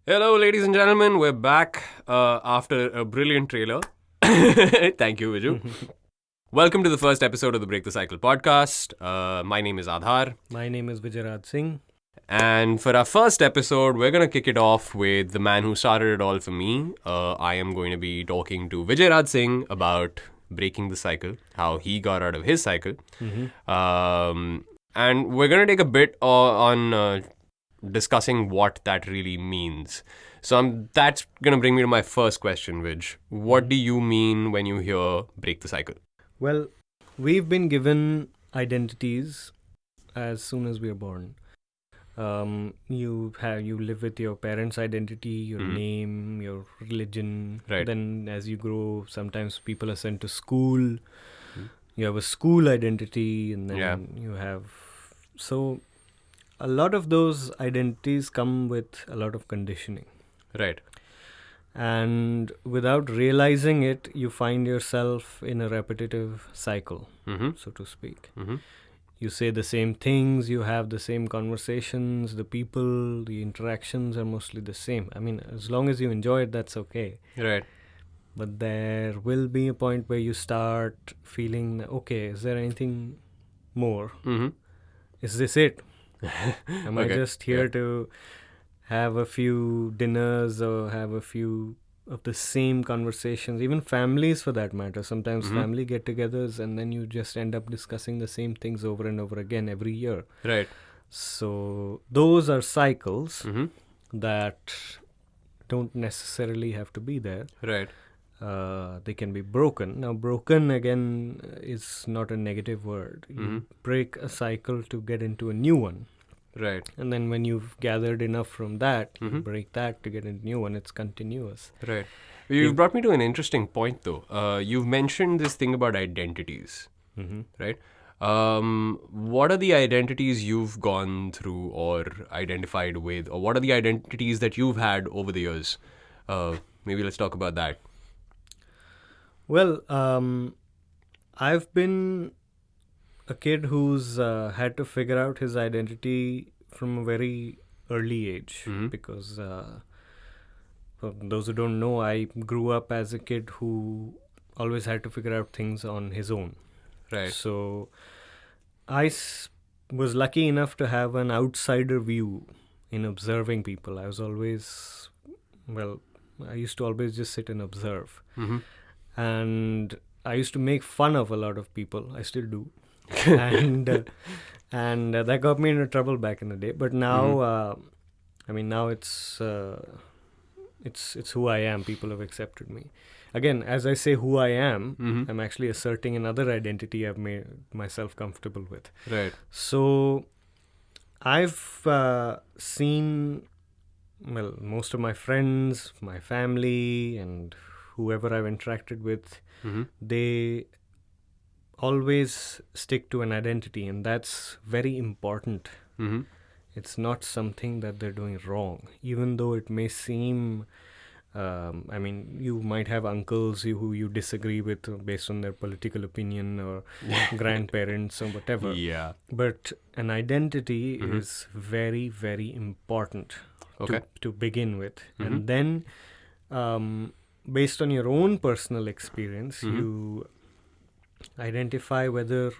Hello, ladies and gentlemen. We're back after a brilliant trailer. Thank you, Viju. Welcome to the first episode of the Break the Cycle podcast. My name is Aadhar. My name is Vijay Raj Singh. And for our first episode, we're going to kick it off with the man who started it all for me. I am going to be talking to Vijay Raj Singh about breaking the cycle, how he got out of his cycle. And we're going to take a bit on discussing what that really means. So that's going to bring me to my first question, Vij. What do you mean when you hear break the cycle? Well, we've been given identities as soon as we are born. You live with your parents' identity, your name, your religion. Right. Then, as you grow, sometimes people are sent to school. You have a school identity, and then you have so. A lot of those identities come with a lot of conditioning. Right. And without realizing it, you find yourself in a repetitive cycle, so to speak. You say the same things, you have the same conversations, the people, the interactions are mostly the same. I mean, as long as you enjoy it, that's okay. Right. But there will be a point where you start feeling, okay, is there anything more? Is this it? Am I just here to have a few dinners or have a few of the same conversations? Even families, for that matter. Sometimes family get-togethers, and then you just end up discussing the same things over and over again every year. Right. So those are cycles that don't necessarily have to be there. Right. They can be broken. Now, broken again is not a negative word. You break a cycle to get into a new one. Right. And then when you've gathered enough from that, you break that to get a new one. It's continuous. Right. You've brought me to an interesting point, though. You've mentioned this thing about identities, right? What are the identities you've gone through or identified with, or what are the identities that you've had over the years? Maybe let's talk about that. Well, I've been a kid who's had to figure out his identity from a very early age because for those who don't know, I grew up as a kid who always had to figure out things on his own. Right. So I was lucky enough to have an outsider view in observing people. I was always, I used to always just sit and observe. And I used to make fun of a lot of people. I still do. and that got me into trouble back in the day. But now, now it's who I am. People have accepted me. Again, as I say who I am, I'm actually asserting another identity I've made myself comfortable with. Right. So I've seen, most of my friends, my family, and whoever I've interacted with, they always stick to an identity, and that's very important. It's not something that they're doing wrong, even though it may seem, you might have uncles who you disagree with based on their political opinion or grandparents or whatever. Yeah. But an identity is very, very important to begin with. And then, based on your own personal experience, you identify whether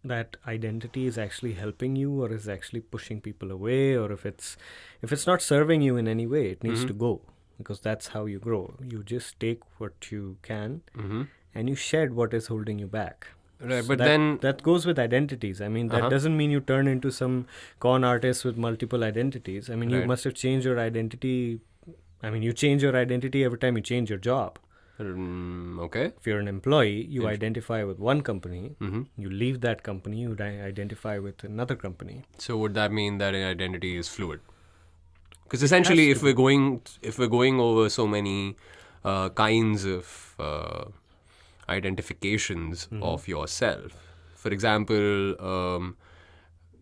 that identity is actually helping you or is actually pushing people away, or if it's not serving you in any way, it needs to go, because that's how you grow. You just take what you can and you shed what is holding you back. Right, So but then that goes with identities. I mean, that doesn't mean you turn into some con artist with multiple identities. I mean, you must have changed your identity. I mean, you change your identity every time you change your job. Okay. If you're an employee, you identify with one company. You leave that company, you identify with another company. So would that mean that an identity is fluid? Because essentially, if we're going over so many kinds of identifications of yourself, for example,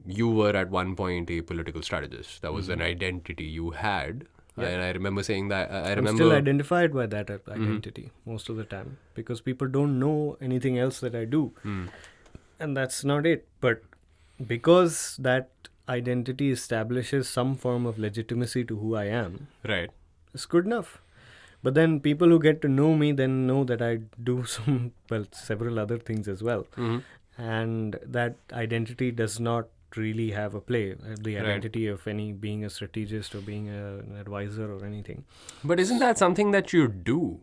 you were at one point a political strategist. That was an identity you had. Yeah. And I remember saying that. I'm still identified by that identity most of the time, because people don't know anything else that I do. And that's not it. But because that identity establishes some form of legitimacy to who I am, Right. it's good enough. But then people who get to know me then know that I do several other things as well. Mm-hmm. And that identity does not really have a play. The Right. identity of any being a strategist or being an advisor or anything. But isn't that something that you do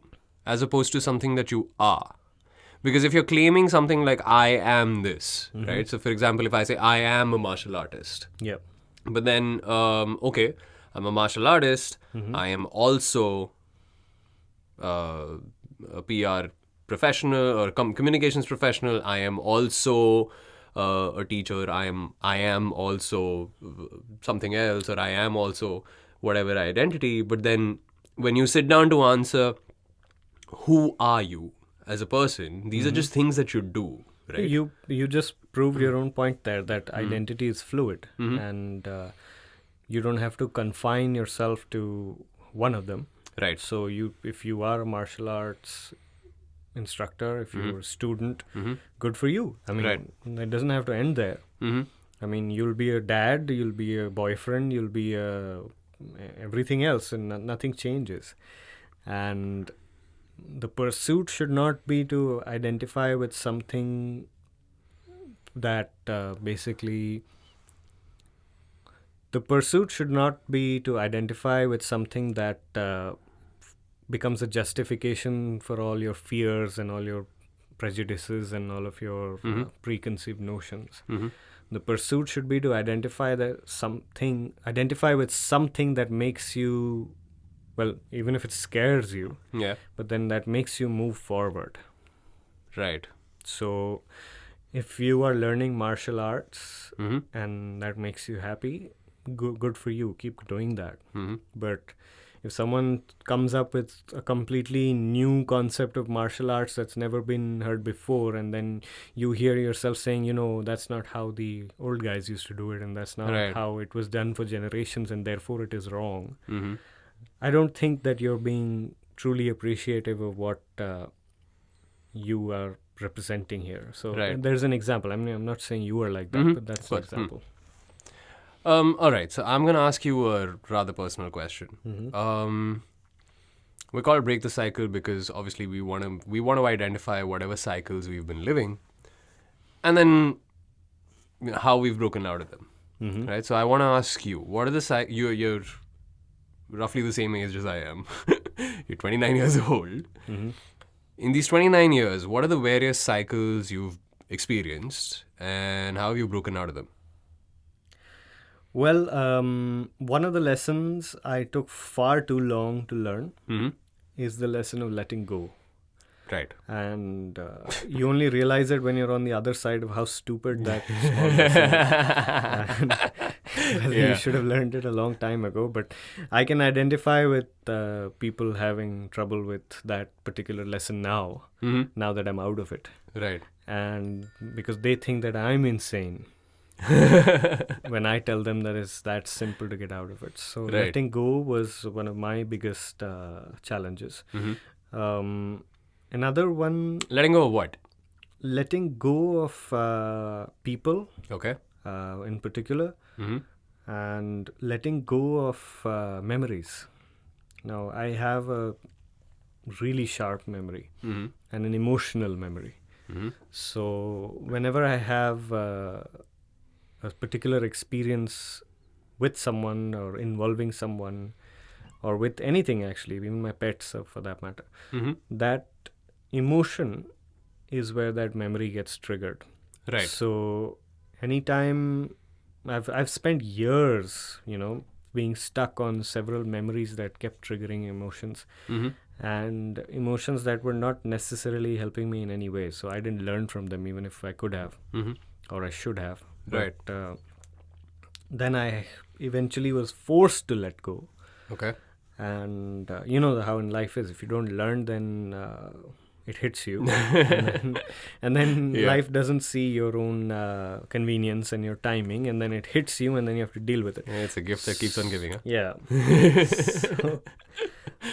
as opposed to something that you are? Because if you're claiming something like, I am this, right? So, for example, if I say, I am a martial artist, Yep. but then, okay, I'm a martial artist, I am also a PR professional or communications professional, I am also a teacher, I am also something else, or I am also whatever identity. But then when you sit down to answer, who are you as a person, these are just things that you do, right? You just proved your own point there, that identity is fluid, and you don't have to confine yourself to one of them. Right. So if you are a martial arts instructor, if you're a student, good for you. I mean, Right. it doesn't have to end there. I mean, you'll be a dad, you'll be a boyfriend, you'll be everything else, and nothing changes. And the pursuit should not be to identify with something that basically... The pursuit should not be to identify with something that becomes a justification for all your fears and all your prejudices and all of your preconceived notions. The pursuit should be to identify with something that makes you, well, even if it scares you, Yeah. but then that makes you move forward. Right. So if you are learning martial arts Mm-hmm. and that makes you happy, good for you. Keep doing that. Mm-hmm. But if someone comes up with a completely new concept of martial arts that's never been heard before, and then you hear yourself saying, that's not how the old guys used to do it, and that's not Right. how it was done for generations, and therefore it is wrong. Mm-hmm. I don't think that you're being truly appreciative of what you are representing here. So Right. there's an example. I mean, I'm not saying you are like that, but that's an example. All right, so I'm going to ask you a rather personal question. We call it Break the Cycle because obviously we want to identify whatever cycles we've been living and then how we've broken out of them, right? So I want to ask you, what are the you're roughly the same age as I am. You're 29 years old. In these 29 years, what are the various cycles you've experienced and how have you broken out of them? Well, one of the lessons I took far too long to learn is the lesson of letting go. Right. And you only realize it when you're on the other side of how stupid that small lesson is. You should have learned it a long time ago. But I can identify with people having trouble with that particular lesson now that I'm out of it. Right. And because they think that I'm insane when I tell them that it's that simple to get out of it. So letting go was one of my biggest challenges. Another one... Letting go of what? Letting go of people, Okay. in particular, and letting go of memories. Now, I have a really sharp memory and an emotional memory. So whenever I have a particular experience with someone or involving someone or with anything, actually, even my pets for that matter, that emotion is where that memory gets triggered. Right. So anytime I've spent years, being stuck on several memories that kept triggering emotions and emotions that were not necessarily helping me in any way. So I didn't learn from them, even if I could have or I should have. Right. But then I eventually was forced to let go. Okay. And you know how in life is. If you don't learn, then it hits you. and then life doesn't see your own convenience and your timing, and then it hits you, and then you have to deal with it. Yeah, it's a gift that keeps on giving, huh? Yeah.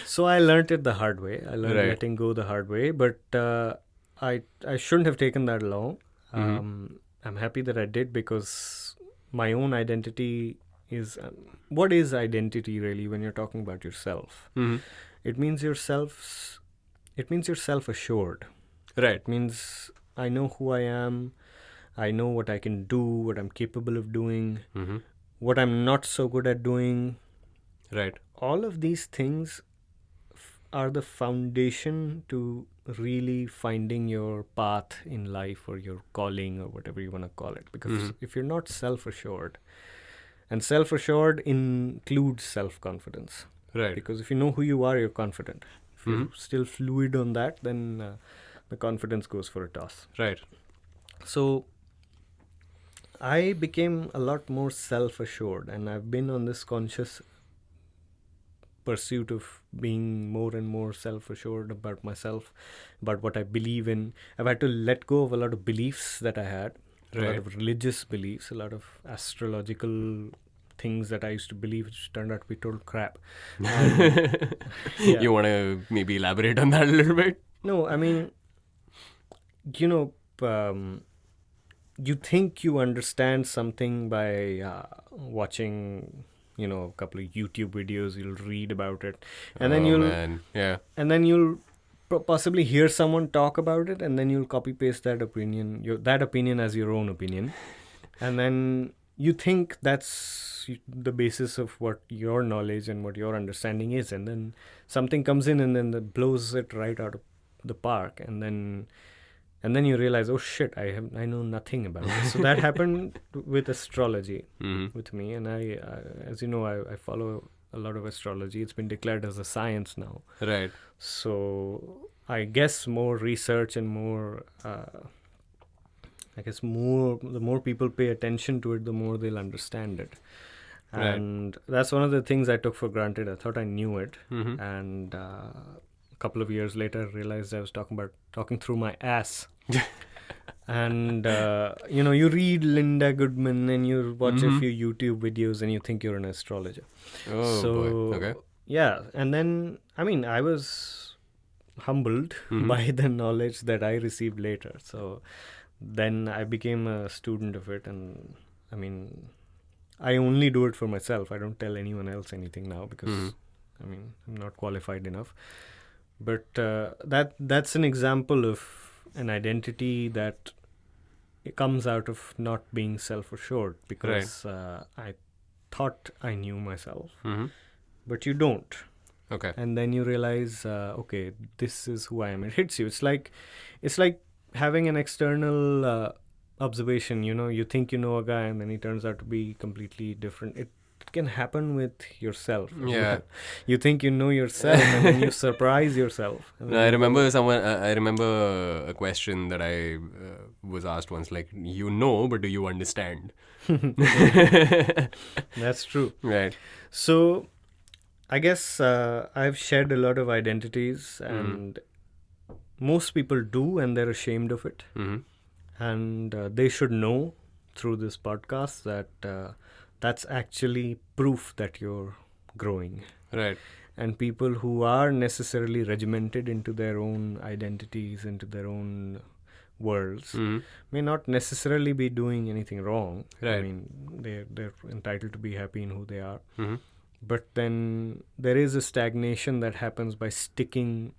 So I learned it the hard way. I learned letting go the hard way, but I shouldn't have taken that long. I'm happy that I did, because my own identity is what is identity really when you're talking about yourself? It means you're self-assured. Right. It means I know who I am, I know what I can do, what I'm capable of doing, what I'm not so good at doing. Right. All of these things are the foundation to really finding your path in life, or your calling, or whatever you want to call it. Because if you're not self-assured, and self-assured includes self-confidence. Right. Because if you know who you are, you're confident. If you're still fluid on that, then the confidence goes for a toss. Right. So I became a lot more self-assured, and I've been on this conscious pursuit of being more and more self-assured about myself, about what I believe in. I've had to let go of a lot of beliefs that I had, a lot of religious beliefs, a lot of astrological things that I used to believe, which turned out to be total crap. You want to maybe elaborate on that a little bit? No, I mean, you think you understand something by watching, a couple of YouTube videos. You'll read about it, and then you'll possibly hear someone talk about it, and then you'll copy paste that opinion as your own opinion, and then you think that's the basis of what your knowledge and what your understanding is, and then something comes in and then that blows it right out of the park, and then you realize, oh shit, I know nothing about it. So that happened with astrology with me, and I as you know, I follow a lot of astrology. It's been declared as a science now. Right. So I guess more research and more the more people pay attention to it, the more they'll understand it. And that's one of the things I took for granted. I thought I knew it, and a couple of years later, I realized I was talking through my ass. And you read Linda Goodman and you watch a few YouTube videos and you think you're an astrologer. Oh, boy. Okay. Yeah, and then I was humbled by the knowledge that I received later. So then I became a student of it, and I only do it for myself. I don't tell anyone else anything now because I'm not qualified enough. But that's an example of an identity that it comes out of not being self-assured, because I thought I knew myself, but you don't. Okay. And then you realize, okay, this is who I am. It hits you. It's like having an external observation. You think you know a guy, and then he turns out to be completely different. It can happen with yourself. Yeah. You think you know yourself, and then you surprise yourself. I remember a question that I was asked once, like, but do you understand? That's true. Right. So I guess I've shed a lot of identities, and most people do, and they're ashamed of it. And they should know through this podcast that that's actually proof that you're growing. Right. And people who are necessarily regimented into their own identities, into their own worlds, may not necessarily be doing anything wrong. Right. They're entitled to be happy in who they are. But then there is a stagnation that happens by sticking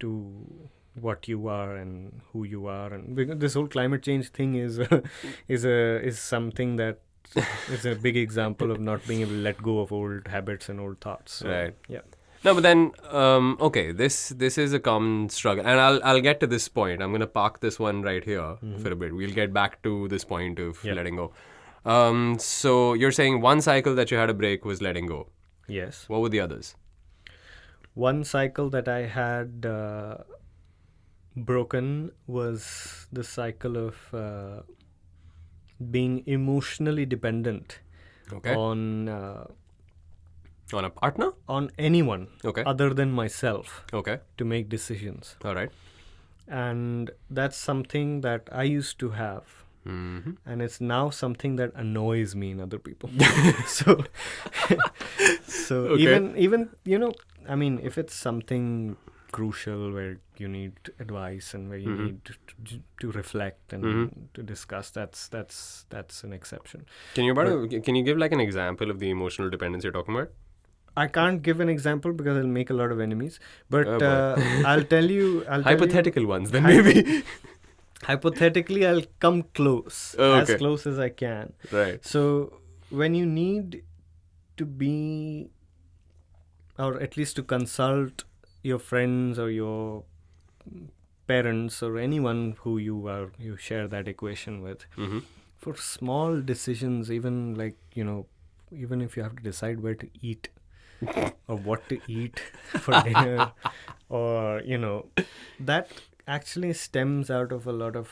to what you are and who you are. And this whole climate change thing is something that is a big example of not being able to let go of old habits and old thoughts. So, right. Yeah. No, but then, okay, this is a common struggle, and I'll get to this point. I'm going to park this one right here for a bit. We'll get back to this point of letting go. So you're saying one cycle that you had to break was letting go. Yes. What were the others? One cycle that I had broken was the cycle of being emotionally dependent on a partner? On anyone other than myself to make decisions. All right. And that's something that I used to have. And it's now something that annoys me in other people. so even if it's something crucial, where you need advice and where you Mhm. need to reflect and Mhm. to discuss, that's an exception. Can you give like an example of the emotional dependence you're talking about? I can't give an example because I'll make a lot of enemies, but Oh boy. I'll tell you. Hypothetical ones, then Hypo- maybe. Hypothetically, I'll come close, Oh, as okay. close as I can. Right. So when you need to be, or at least to consult your friends or your parents or anyone who you share that equation with, Mm-hmm. for small decisions, even like, even if you have to decide where to eat or what to eat for dinner, or that actually stems out of a lot of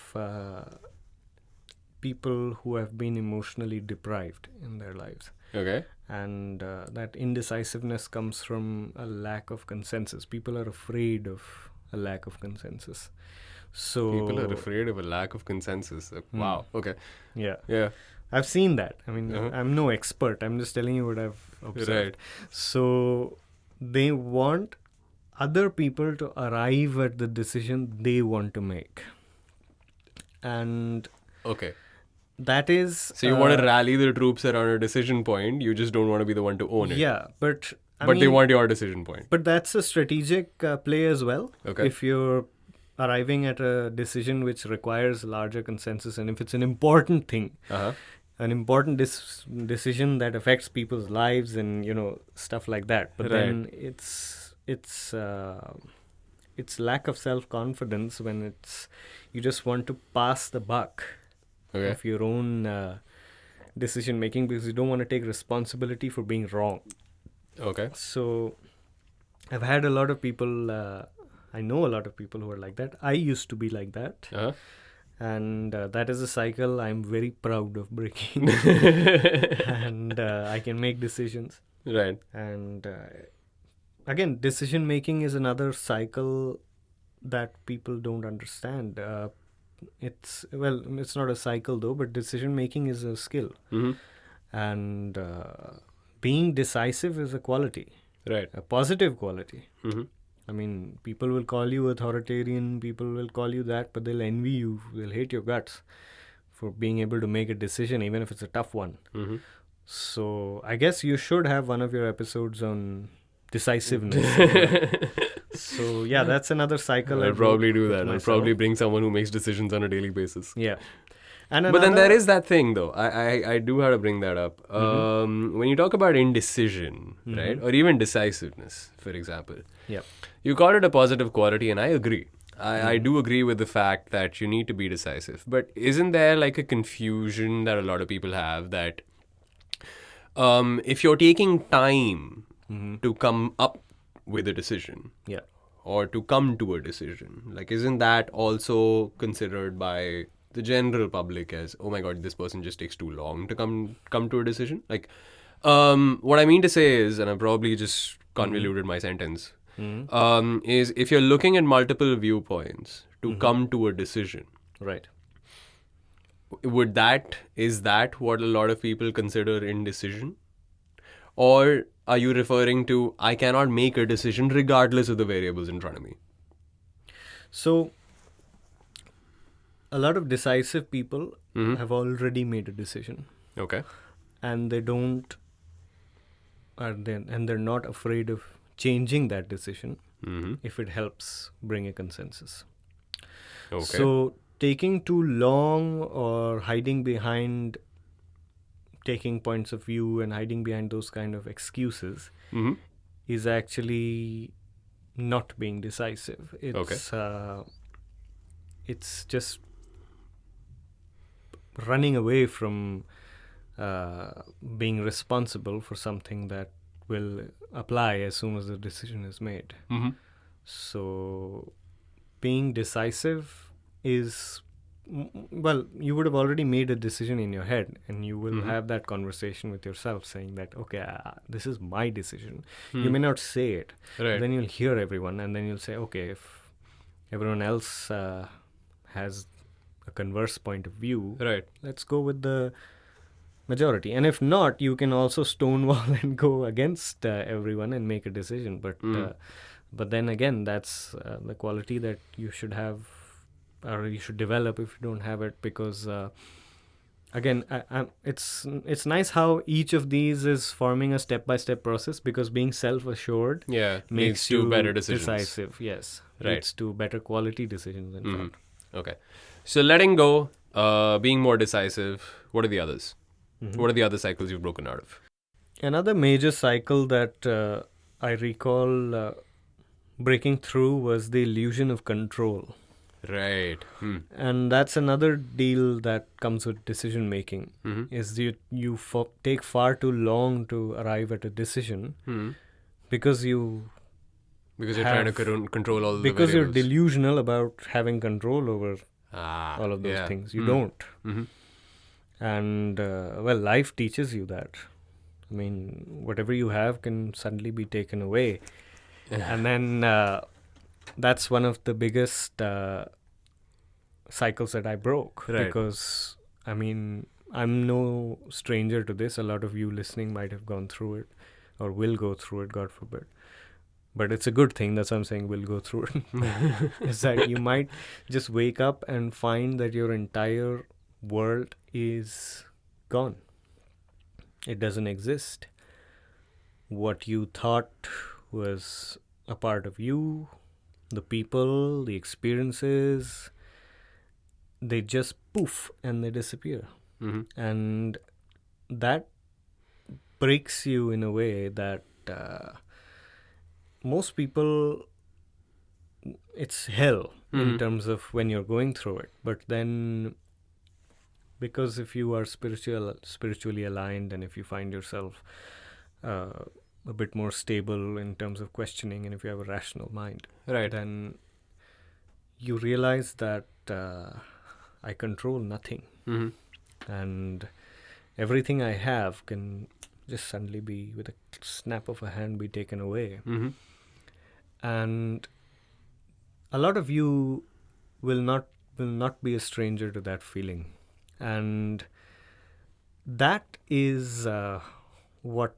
people who have been emotionally deprived in their lives. Okay. And that indecisiveness comes from a lack of consensus. People are afraid of a lack of consensus. So People are afraid of a lack of consensus. Wow. Okay. yeah, Yeah. I've seen that. I mean, Uh-huh. I'm no expert. I'm just telling you what I've observed. Right. So they want other people to arrive at the decision they want to make. And Okay. that is... So you want to rally the troops around a decision point. You just don't want to be the one to own it. Yeah, but... But they want your decision point. But that's a strategic play as well. Okay. If you're arriving at a decision which requires larger consensus, and if it's an important thing, Uh-huh. an important decision that affects people's lives and stuff like that, but then it's lack of self-confidence when you just want to pass the buck of your own decision making, because you don't want to take responsibility for being wrong. Okay. So I've had a lot of people, I know a lot of people who are like that. I used to be like that. Uh-huh. And that is a cycle I'm very proud of breaking. And I can make decisions. Right. And again, decision making is another cycle that people don't understand. It's not a cycle though, but decision making is a skill. Mm-hmm. And being decisive is a quality. Right. A positive quality. Mm-hmm. I mean, people will call you authoritarian, people will call you that, but they'll envy you, they'll hate your guts for being able to make a decision, even if it's a tough one. Mm-hmm. So I guess you should have one of your episodes on decisiveness. So yeah, that's another cycle. I'll probably do that. I'll probably bring someone who makes decisions on a daily basis. Yeah. And but then there is that thing though. I do have to bring that up. When you talk about indecision, right, or even decisiveness, for example, yeah, you call it a positive quality, and I agree. I do agree with the fact that you need to be decisive. But isn't there like a confusion that a lot of people have that if you're taking time to come up with a decision, yeah, or to come to a decision, like isn't that also considered by the general public as, oh my god, this person just takes too long to come to a decision? Like, what I mean to say is, and I probably just convoluted my sentence, is if you're looking at multiple viewpoints to come to a decision, right? Is that what a lot of people consider indecision? Or are you referring to, I cannot make a decision regardless of the variables in front of me? So a lot of decisive people have already made a decision. Okay. And they don't, and they're not afraid of changing that decision if it helps bring a consensus. Okay. So taking too long or hiding behind taking points of view and hiding behind those kind of excuses is actually not being decisive. It's just running away from being responsible for something that will apply as soon as the decision is made. So being decisive is, well, you would have already made a decision in your head, and you will have that conversation with yourself saying that, okay, this is my decision. You may not say it, right. then you'll hear everyone, and then you'll say, okay, if everyone else has a converse point of view, Right. let's go with the majority. And if not, you can also stonewall and go against everyone and make a decision. But then again, that's the quality that you should have, or you should develop if you don't have it. Because again, it's nice how each of these is forming a step-by-step process, because being self-assured leads makes to you better decisions. decisive. Yes, Right. leads to better quality decisions. In fact, Okay. So letting go, being more decisive. What are the others? What are the other cycles you've broken out of? another major cycle that I recall breaking through was the illusion of control. Right. And that's another deal that comes with decision making. Is you take far too long to arrive at a decision because Because you're trying to control all the because you're variables. delusional about having control over all of those yeah. things. You don't. And well, life teaches you that. I mean, whatever you have can suddenly be taken away. And then that's one of the biggest cycles that I broke. Right. Because, I mean, I'm no stranger to this. A lot of you listening might have gone through it or will go through it, God forbid. But it's a good thing. That's what I'm saying, we'll go through it. Is that you might just wake up and find that your entire world is gone. It doesn't exist. What you thought was a part of you, the people, the experiences, they just poof and they disappear. And that breaks you in a way that most people, it's hell in terms of when you're going through it. But then, because if you are spiritually aligned, and if you find yourself a bit more stable in terms of questioning, and if you have a rational mind, Right. then you realize that I control nothing. And everything I have can just suddenly be, with a snap of a hand, be taken away. And a lot of you will not be a stranger to that feeling. And that is what,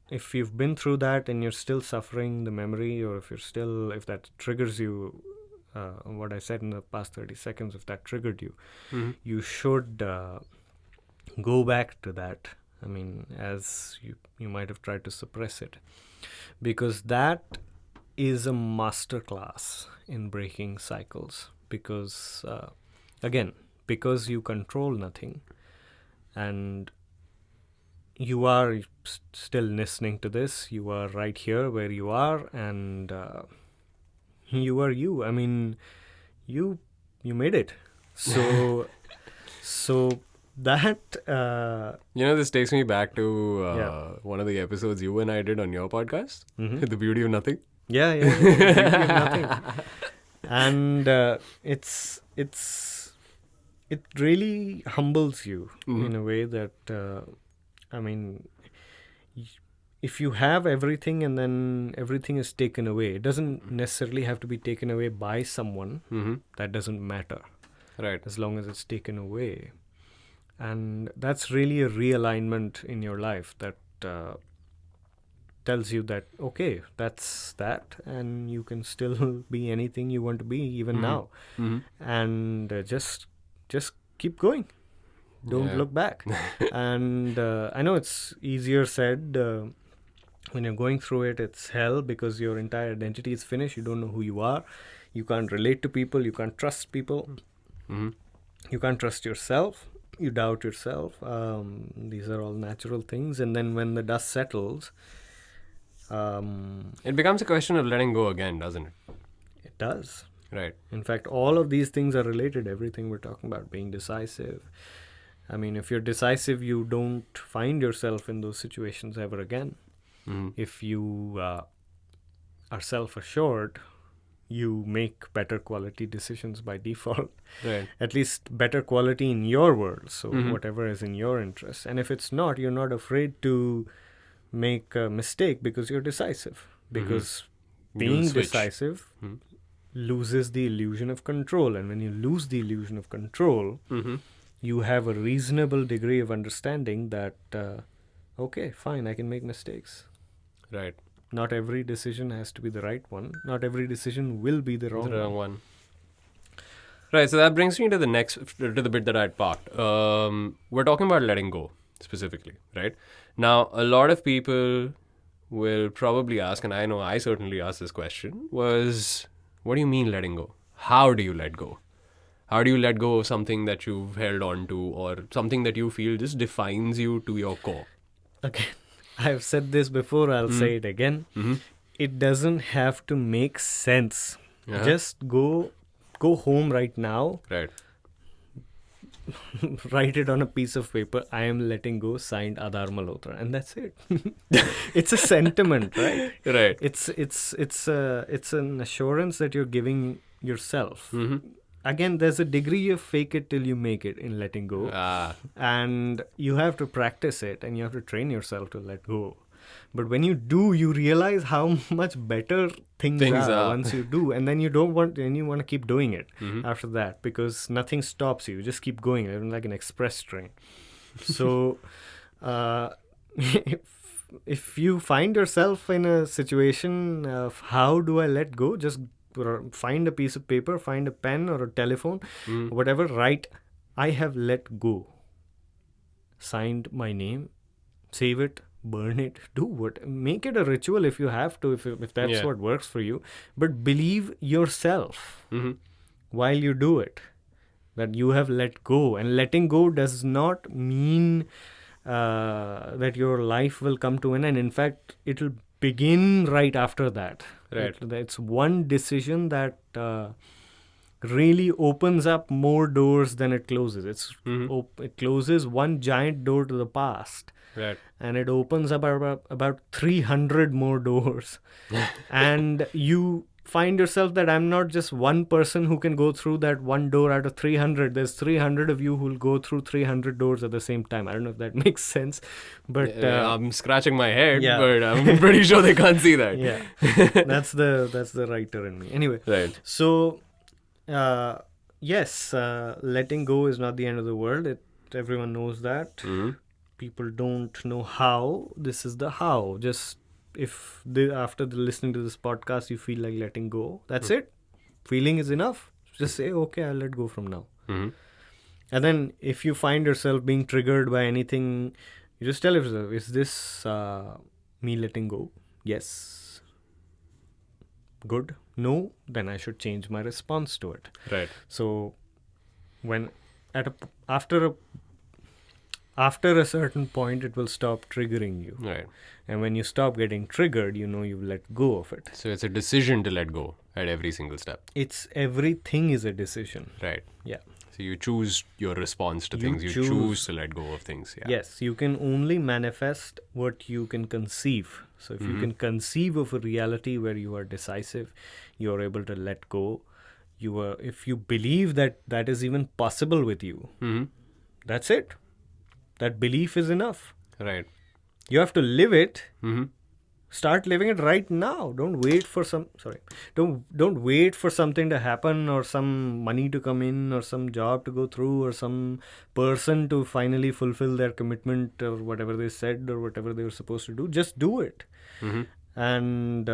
if you've been through that and you're still suffering the memory, or if that triggers you, what I said in the past 30 seconds, if that triggered you, you should go back to that. I mean, as you might have tried to suppress it, because that is a masterclass in breaking cycles. Because again, because you control nothing, and you are still listening to this, you are right here where you are, and you are you. I mean, you made it. So that this takes me back to one of the episodes you and I did on your podcast, The Beauty of Nothing. Yeah. Beauty of nothing. And it really humbles you in a way that I mean, if you have everything and then everything is taken away, it doesn't necessarily have to be taken away by someone. That doesn't matter. Right. As long as it's taken away. And that's really a realignment in your life that tells you that, okay, that's that, and you can still be anything you want to be even now. And just keep going. Don't look back. And I know it's easier said. When you're going through it, it's hell, because your entire identity is finished. You don't know who you are. You can't relate to people. You can't trust people. You can't trust yourself. You doubt yourself. These are all natural things. And then when the dust settles, it becomes a question of letting go again, doesn't it? It does. Right. In fact, all of these things are related. Everything we're talking about, being decisive. I mean, if you're decisive, you don't find yourself in those situations ever again. If you are self-assured, you make better quality decisions by default. Right. At least better quality in your world. So whatever is in your interest. And if it's not, you're not afraid to make a mistake because you're decisive. Because being decisive loses the illusion of control. And when you lose the illusion of control, you have a reasonable degree of understanding that, okay, fine, I can make mistakes. Right. Not every decision has to be the right one. Not every decision will be the wrong one. Right, so that brings me to the bit that I'd parked. We're talking about letting go, specifically, right? Now, a lot of people will probably ask, and I know I certainly asked this question, was, what do you mean letting go? How do you let go? How do you let go of something that you've held on to, or something that you feel just defines you to your core? Okay, I've said this before, I'll say it again. It doesn't have to make sense. Just go home right now. Right. Write it on a piece of paper. I am letting go, signed Aadhar Malhotra, and that's it. It's a sentiment, right? Right. It's an assurance that you're giving yourself. Again, there's a degree of fake it till you make it in letting go, and you have to practice it, and you have to train yourself to let go. But when you do, you realize how much better things are once you do, and then you want to keep doing it after that, because nothing stops you. You just keep going, like an express train. So, if you find yourself in a situation of how do I let go, just find a piece of paper, find a pen or a telephone, whatever, write, I have let go. Signed my name, save it, burn it, do what, make it a ritual if you have to, if that's what works for you. But believe yourself while you do it, that you have let go. And letting go does not mean that your life will come to an end. In fact, it will begin right after that. Right. It's one decision that really opens up more doors than it closes. It closes one giant door to the past. Right. And it opens up about 300 more doors. And you find yourself that I'm not just one person who can go through that one door out of 300. There's 300 of you who will go through 300 doors at the same time. I don't know if that makes sense, but I'm scratching my head, but I'm pretty sure they can't see that. Yeah, that's the writer in me. Anyway, right. So yes, letting go is not the end of the world. Everyone knows that. People don't know how. This is the how. Just if after listening to this podcast you feel like letting go, that's it. Feeling is enough. Just say, okay, I'll let go from now. And then if you find yourself being triggered by anything, you just tell yourself, is this me letting go? Yes. Good. No, then I should change my response to it. Right. So when after a certain point, it will stop triggering you. Right. And when you stop getting triggered, you've let go of it. So it's a decision to let go at every single step. Everything is a decision. Right. Yeah. So you choose your response to things. You choose to let go of things. Yeah. Yes. You can only manifest what you can conceive. So if you can conceive of a reality where you are decisive, you are able to let go. If you believe that is even possible with you, that's it. That belief is enough. Right. You have to live it. Start living it right now. Don't wait for Don't wait for something to happen, or some money to come in, or some job to go through, or some person to finally fulfill their commitment, or whatever they said, or whatever they were supposed to do. Just do it. And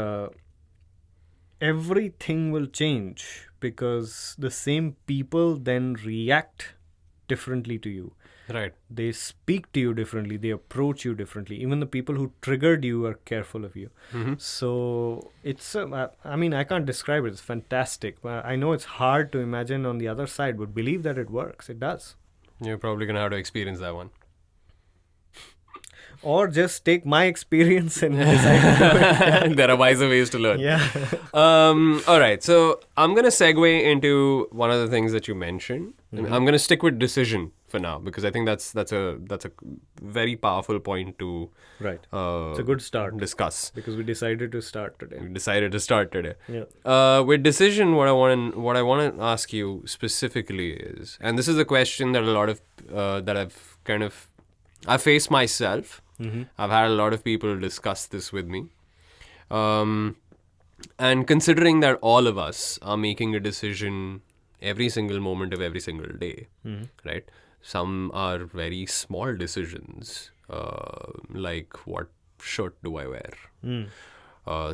everything will change, because the same people then react differently to you. Right. They speak to you differently. They approach you differently. Even the people who triggered you are careful of you. So it's, I can't describe it. It's fantastic. I know it's hard to imagine on the other side, but believe that it works. It does. You're probably going to have to experience that one. Or just take my experience and decide to do it. There are wiser ways to learn. Yeah. All right. So I'm going to segue into one of the things that you mentioned. I'm going to stick with decision for now, because I think that's a very powerful point to it's a good start. Discuss, because we decided to start today. Yeah. With decision, what I want to ask you specifically is, and this is a question that a lot of that I've faced myself. I've had a lot of people discuss this with me. And considering that all of us are making a decision every single moment of every single day, right? Some are very small decisions, like what shirt do I wear?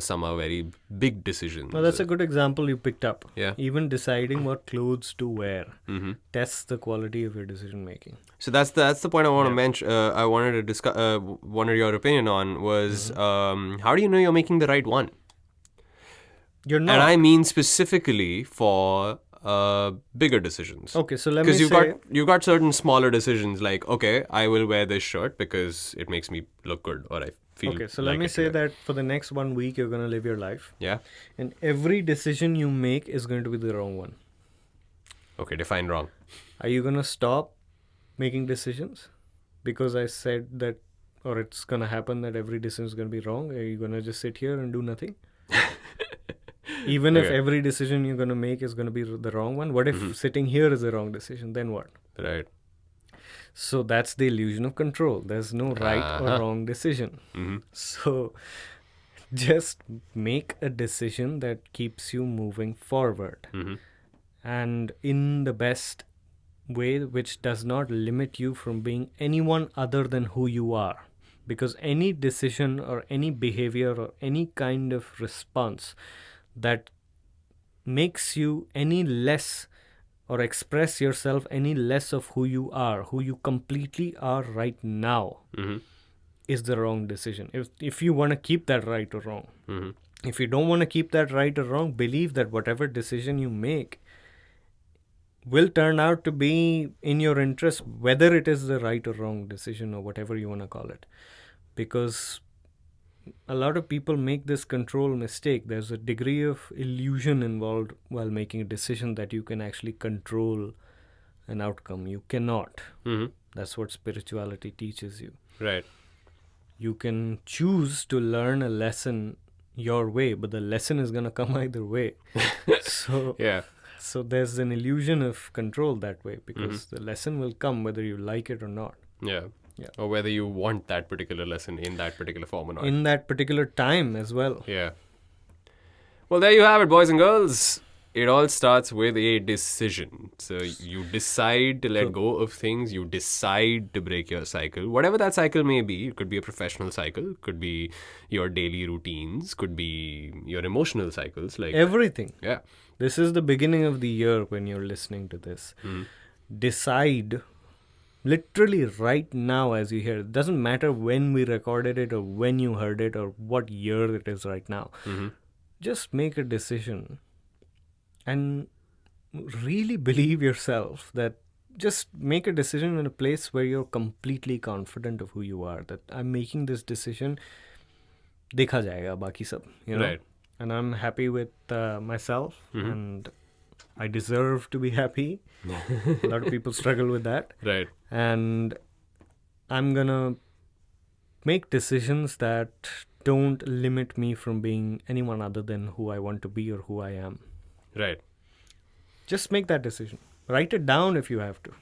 Some are very big decisions. Well, that's a good example you picked up. Yeah. Even deciding what clothes to wear tests the quality of your decision making. So that's the point I want to mention. I wanted to discuss. Wanted your opinion on was how do you know you're making the right one? You're not. And I mean specifically for bigger decisions. Okay, so let me Because say... you've got certain smaller decisions like, okay, I will wear this shirt because it makes me look good, or I feel. Okay, so let me say that for the next 1 week you're going to live your life. Yeah. And every decision you make is going to be the wrong one. Okay, define wrong. Are you going to stop making decisions because I said that, or it's going to happen that every decision is going to be wrong? Are you going to just sit here and do nothing? Even if every decision you're going to make is going to be the wrong one, what if sitting here is the wrong decision? Then what? Right. So that's the illusion of control. There's no right or wrong decision. So just make a decision that keeps you moving forward. And in the best way, which does not limit you from being anyone other than who you are. Because any decision or any behavior or any kind of response that makes you any less or express yourself any less of who you are, who you completely are right now, is the wrong decision. If you want to keep that right or wrong. If you don't want to keep that right or wrong, believe that whatever decision you make will turn out to be in your interest, whether it is the right or wrong decision or whatever you want to call it. Because a lot of people make this control mistake. There's a degree of illusion involved while making a decision that you can actually control an outcome. You cannot. That's what spirituality teaches you. Right. You can choose to learn a lesson your way, but the lesson is going to come either way. So Yeah. So there's an illusion of control that way, because the lesson will come whether you like it or not. Yeah. Or whether you want that particular lesson in that particular form or not. In that particular time as well. Yeah. Well, there you have it, boys and girls. It all starts with a decision. So you decide to let go of things. You decide to break your cycle. Whatever that cycle may be. It could be a professional cycle. Could be your daily routines. Could be your emotional cycles. Like everything. Yeah. This is the beginning of the year when you're listening to this. Decide literally right now as you hear it. It doesn't matter when we recorded it or when you heard it or what year it is right now. Just make a decision and really believe yourself that just make a decision in a place where you're completely confident of who you are, that I'm making this decision, dekha jayega baki sab, you know. Right. And I'm happy with myself and I deserve to be happy. A lot of people struggle with that. Right. And I'm gonna make decisions that don't limit me from being anyone other than who I want to be or who I am. Right. Just make that decision. Write it down if you have to.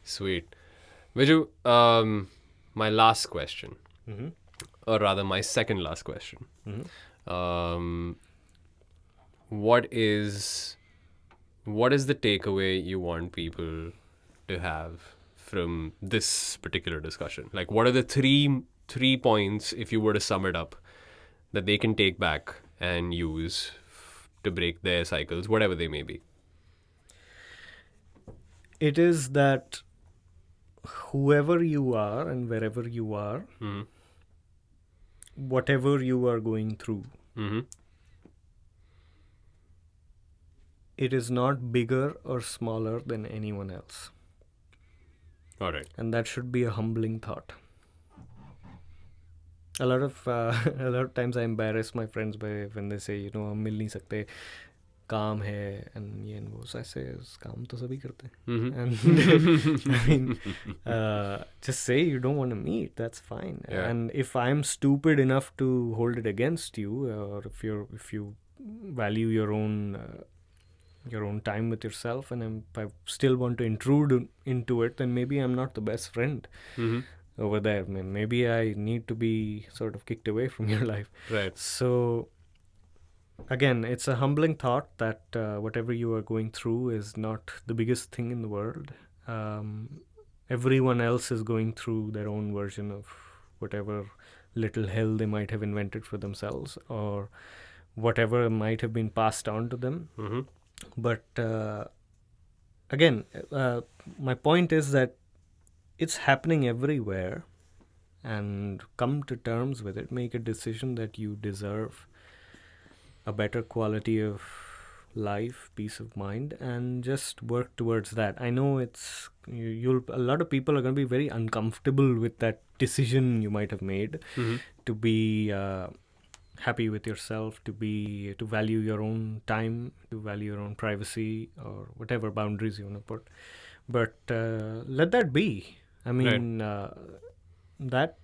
Sweet. Viju, my last question, or rather my second last question. What is the takeaway you want people to have from this particular discussion? Like, what are the three points, if you were to sum it up, that they can take back and use to break their cycles, whatever they may be? It is that whoever you are and wherever you are, whatever you are going through, it is not bigger or smaller than anyone else. All right. And that should be a humbling thought. A lot of times I embarrass my friends by when they say, हम मिल नहीं सकते, काम है, and ये and वो. So I say, काम तो सभी करते हैं. And I mean, just say you don't want to meet. That's fine. Yeah. And if I'm stupid enough to hold it against you, or if you value your own time with yourself, and if I still want to intrude into it, then maybe I'm not the best friend over there. Maybe I need to be sort of kicked away from your life. Right. So again, it's a humbling thought that whatever you are going through is not the biggest thing in the world. Everyone else is going through their own version of whatever little hell they might have invented for themselves, or whatever might have been passed on to them. Mm-hmm. But again, my point is that it's happening everywhere, and come to terms with it. Make a decision that you deserve a better quality of life, peace of mind, and just work towards that. I know it's you'll a lot of people are going to be very uncomfortable with that decision you might have made Mm-hmm. to be happy with yourself, to value your own time, to value your own privacy, or whatever boundaries you want to put. But let that be. I mean, that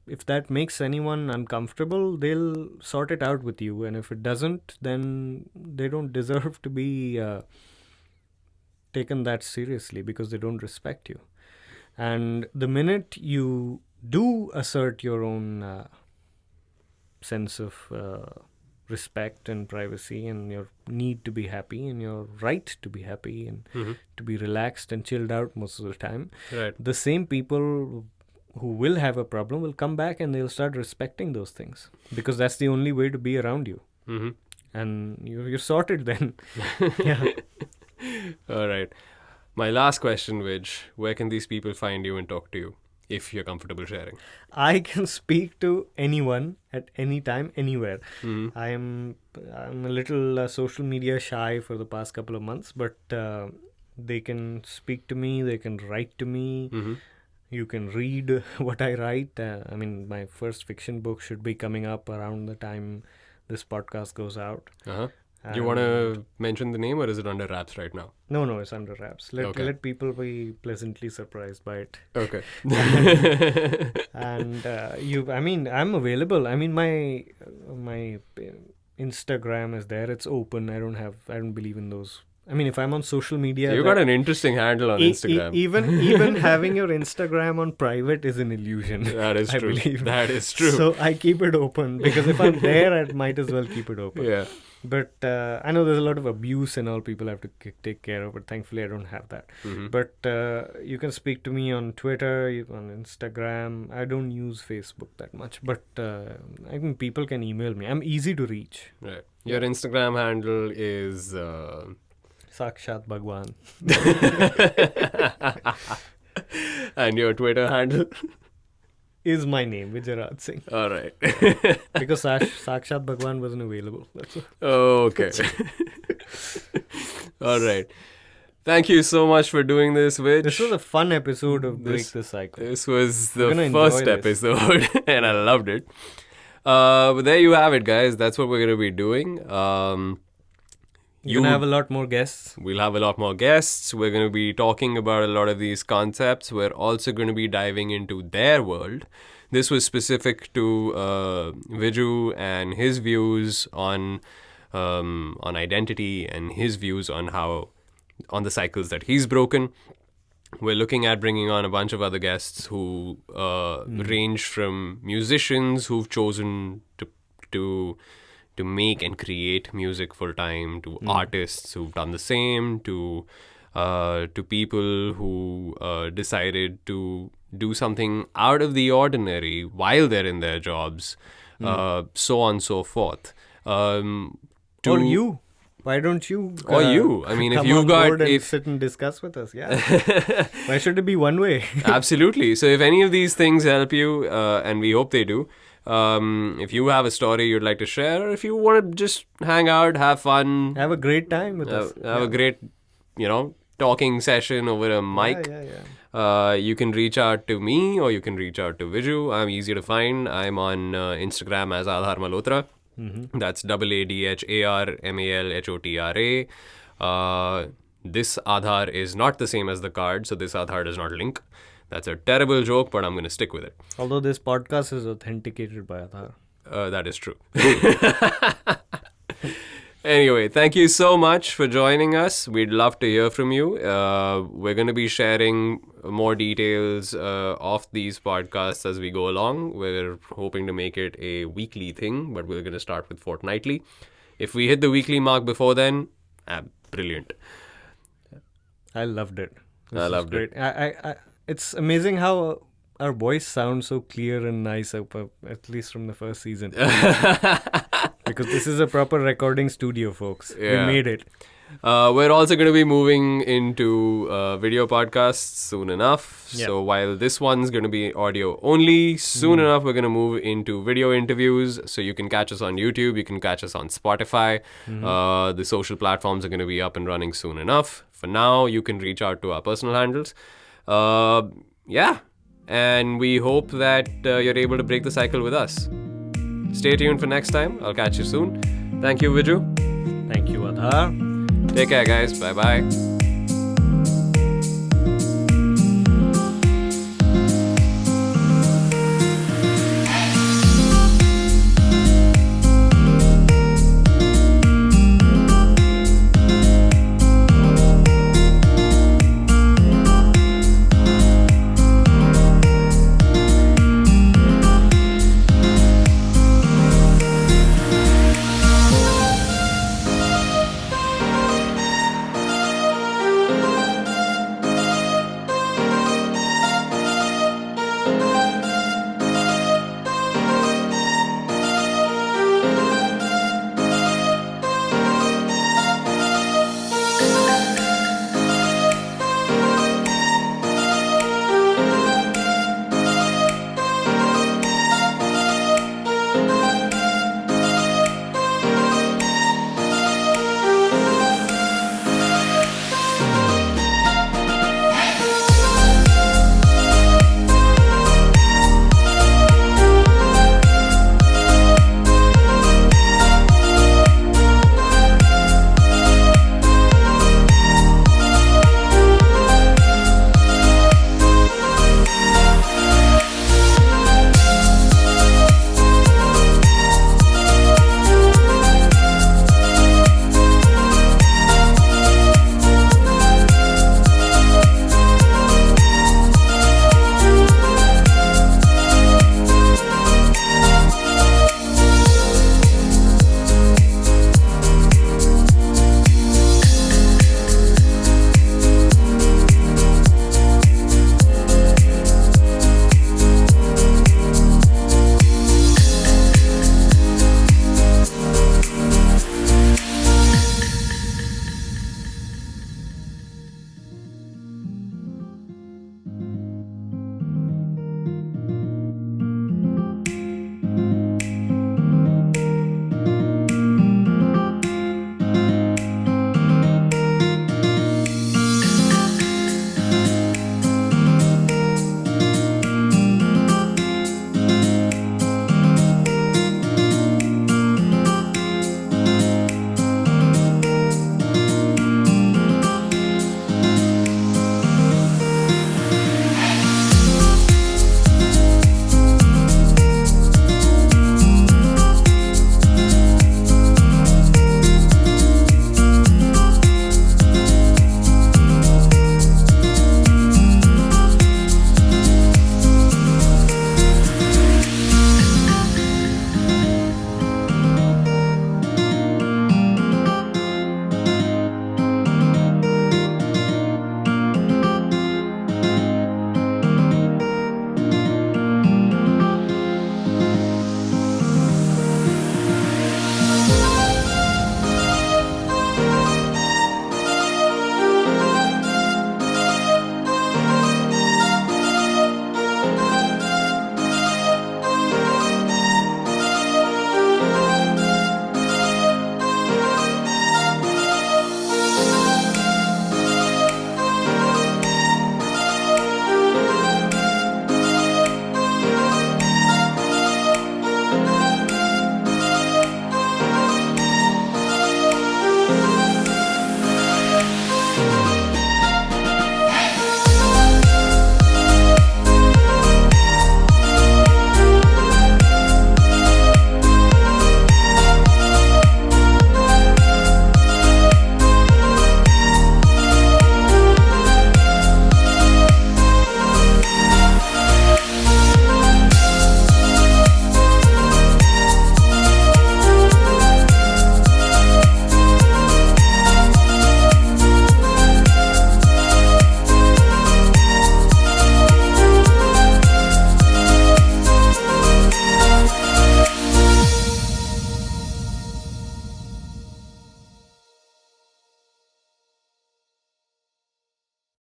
if that makes anyone uncomfortable, they'll sort it out with you, and if it doesn't, then they don't deserve to be taken that seriously, because they don't respect you. And the minute you do assert your own sense of respect and privacy, and your need to be happy, and your right to be happy, and Mm-hmm. to be relaxed and chilled out most of the time, Right. the same people who will have a problem will come back and they'll start respecting those things, because that's the only way to be around you, Mm-hmm. and you're sorted then. Yeah. All right. My last question, Vij, where can these people find you and talk to you if you're comfortable sharing? I can speak to anyone at any time, anywhere. Mm-hmm. I'm a little social media shy for the past couple of months, but they can speak to me, they can write to me. Mm-hmm. You can read what I write. I mean, my first fiction book should be coming up around the time this podcast goes out. Uh-huh. Do you want to mention the name, or is it under wraps right now? No, it's under wraps. Okay. Let people be pleasantly surprised by it. Okay. And I'm available. I mean, my Instagram is there. It's open. I don't believe in those. I mean, if I'm on social media, You got an interesting handle on Instagram. Even having your Instagram on private is an illusion. That is true. I believe. That is true. So I keep it open, because if I'm there, I might as well keep it open. Yeah. But I know there's a lot of abuse and all people have to take care of, but thankfully I don't have that. Mm-hmm. But you can speak to me on Twitter, on Instagram. I don't use Facebook that much, but I think people can email me. I'm easy to reach. Right. Your Instagram handle is... Sakshat Bhagwan. and your Twitter handle? Is my name, Vijay Raj Singh. All right. Because Sakshat Bhagwan wasn't available. That's all. Okay. All right. Thank you so much for doing this, Vij. This was a fun episode of Break This- the Cycle. This was We're the gonna enjoy first this. episode, and I loved it. But there you have it, guys. That's what we're going to be doing. You're going to have a lot more guests. We'll have a lot more guests. We're going to be talking about a lot of these concepts. We're also going to be diving into their world. This was specific to Viju and his views on identity, and his views on on the cycles that he's broken. We're looking at bringing on a bunch of other guests who range from musicians who've chosen to make and create music full time, to artists who've done the same, to people who decided to do something out of the ordinary while they're in their jobs, so on and so forth. Or you. Why don't you? Or you. I mean, if come you've on got... board and sit and discuss with us. Yeah. Why should it be one way? Absolutely. So if any of these things help you, and we hope they do, if you have a story you'd like to share, or if you want to just hang out, have fun, Have a great time with us. have a great, talking session over a mic, Yeah. you can reach out to me, or you can reach out to Viju. I'm easy to find. I'm on Instagram as Aadhar Malhotra. That's ADHARMALHOTRA. This Aadhar is not the same as the card, so this Aadhar does not link. That's a terrible joke, but I'm going to stick with it. Although this podcast is authenticated by Aadhar. That is true. Anyway, thank you so much for joining us. We'd love to hear from you. We're going to be sharing more details of these podcasts as we go along. We're hoping to make it a weekly thing, but we're going to start with fortnightly. If we hit the weekly mark before then, brilliant. I loved it. I loved it. It's amazing how our voice sounds so clear and nice, at least from the first season. Because this is a proper recording studio, folks. Yeah. We made it. We're also going to be moving into video podcasts soon enough. Yeah. So while this one's going to be audio only, soon enough we're going to move into video interviews. So you can catch us on YouTube, you can catch us on Spotify. The social platforms are going to be up and running soon enough. For now, you can reach out to our personal handles. Yeah. And we hope that you're able to break the cycle with us. Stay tuned for next time. I'll catch you soon. Thank you, Viju. Thank you, Aadhar. Take care, guys. Bye-bye.